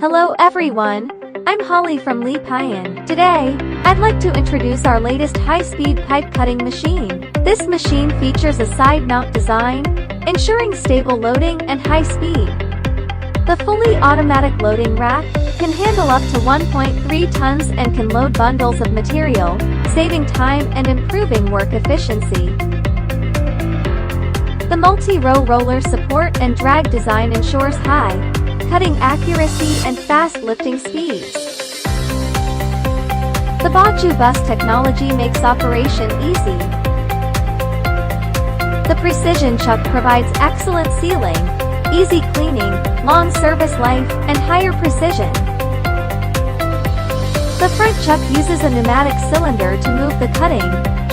Hello everyone, I'm Holly from Leapion. Today, I'd like to introduce our latest high-speed pipe cutting machine. This machine features a side mount design, ensuring stable loading and high speed. The fully automatic loading rack can handle up to 1.3 tons and can load bundles of material, saving time and improving work efficiency. The multi-row roller support and drag design ensures high cutting accuracy and fast lifting speeds. The Baju bus technology makes operation easy. The precision chuck provides excellent sealing, easy cleaning, long service life, and higher precision. The front chuck uses a pneumatic cylinder to move the cutting,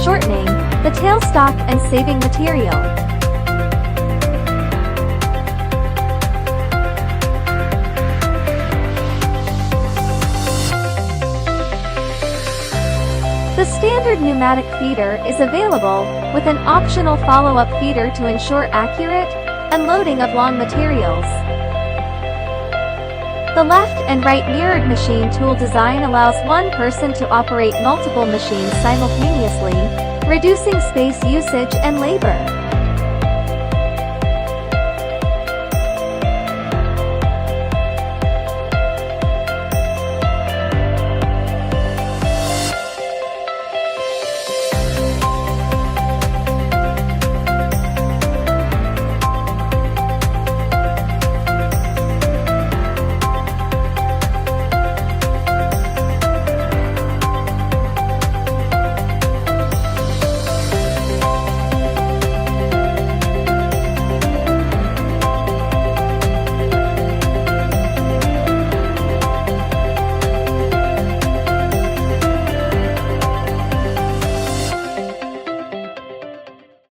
shortening the tailstock and saving material. The standard pneumatic feeder is available, with an optional follow-up feeder to ensure accurate unloading of long materials. The left and right mirrored machine tool design allows one person to operate multiple machines simultaneously, reducing space usage and labor.